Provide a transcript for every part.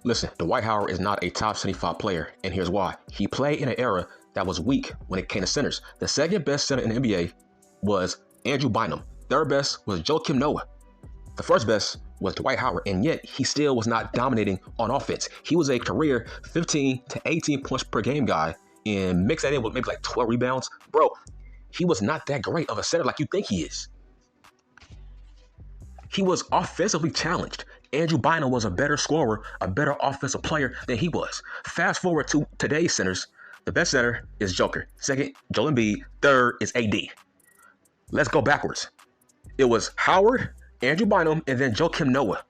Listen, Dwight Howard is not a top 75 player, and here's why. He played in an era that was weak when it came to centers. The second best center in the NBA was Andrew Bynum. Third best was Joakim Noah. The first best was Dwight Howard, and yet he still was not dominating on offense. He was a career 15 to 18 points per game guy, and mix that in with maybe like 12 rebounds. Bro, he was not that great of a center like you think he is. He was offensively challenged. Andrew Bynum was a better scorer, a better offensive player than he was. Fast forward to today's centers. The best center is Joker. Second, Joel Embiid. Third is AD. Let's go backwards. It was Howard, Andrew Bynum, and then Joakim Noah.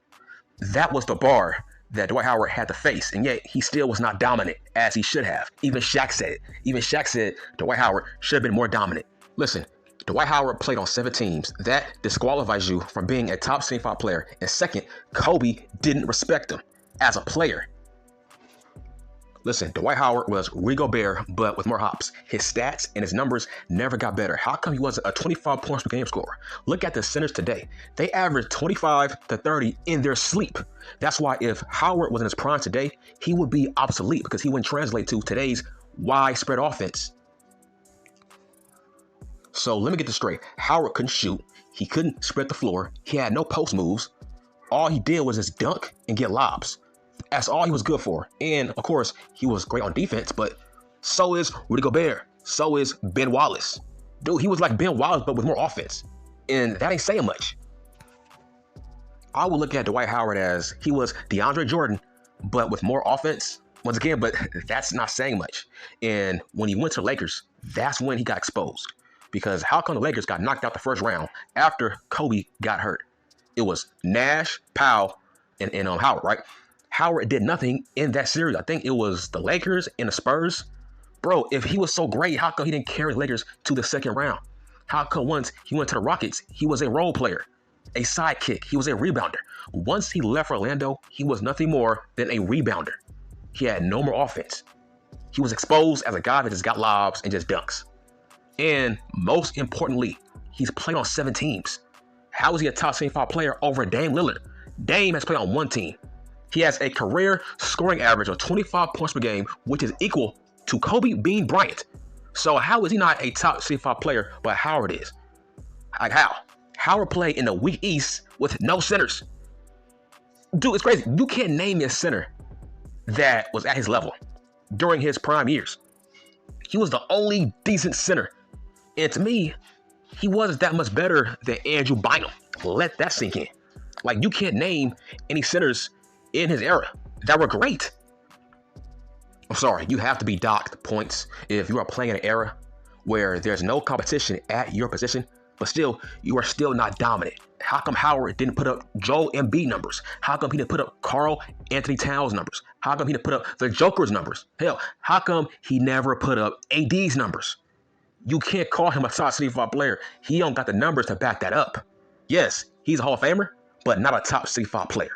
That was the bar that Dwight Howard had to face, and yet he still was not dominant as he should have. Even Shaq said it. Even Shaq said Dwight Howard should have been more dominant. Listen, Dwight Howard played on 7 teams. That disqualifies you from being a top 75 player. And second, Kobe didn't respect him as a player. Listen, Dwight Howard was Rudy Gobert, but with more hops. His stats and his numbers never got better. How come he wasn't a 25 points per game scorer? Look at the centers today. They average 25 to 30 in their sleep. That's why if Howard was in his prime today, he would be obsolete because he wouldn't translate to today's widespread offense. So let me get this straight. Howard couldn't shoot. He couldn't spread the floor. He had no post moves. All he did was just dunk and get lobs. That's all he was good for. And of course, he was great on defense, but so is Rudy Gobert. So is Ben Wallace. Dude, he was like Ben Wallace, but with more offense. And that ain't saying much. I would look at Dwight Howard as he was DeAndre Jordan, but with more offense. Once again, but that's not saying much. And when he went to the Lakers, that's when he got exposed. Because how come the Lakers got knocked out the first round after Kobe got hurt? It was Nash, Powell, and Howard, right? Howard did nothing in that series. I think it was the Lakers and the Spurs. Bro, if he was so great, how come he didn't carry the Lakers to the second round? How come once he went to the Rockets, he was a role player, a sidekick, he was a rebounder. Once he left Orlando, he was nothing more than a rebounder. He had no more offense. He was exposed as a guy that just got lobs and just dunks. And most importantly, he's played on 7 teams. How is he a top 75 player over Dame Lillard? Dame has played on 1 team. He has a career scoring average of 25 points per game, which is equal to Kobe Bean Bryant. So how is he not a top 75 player, but Howard is? Like how? Howard played in the weak East with no centers. Dude, it's crazy. You can't name me a center that was at his level during his prime years. He was the only decent center. And to me, he wasn't that much better than Andrew Bynum. Let that sink in. Like, you can't name any centers in his era that were great. I'm sorry, you have to be docked points if you are playing in an era where there's no competition at your position, but still, you are still not dominant. How come Howard didn't put up Joel Embiid numbers? How come he didn't put up Karl Anthony Towns numbers? How come he didn't put up the Joker's numbers? Hell, how come he never put up AD's numbers? You can't call him a top 75 player. He don't got the numbers to back that up. Yes, he's a Hall of Famer, but not a top 65 player.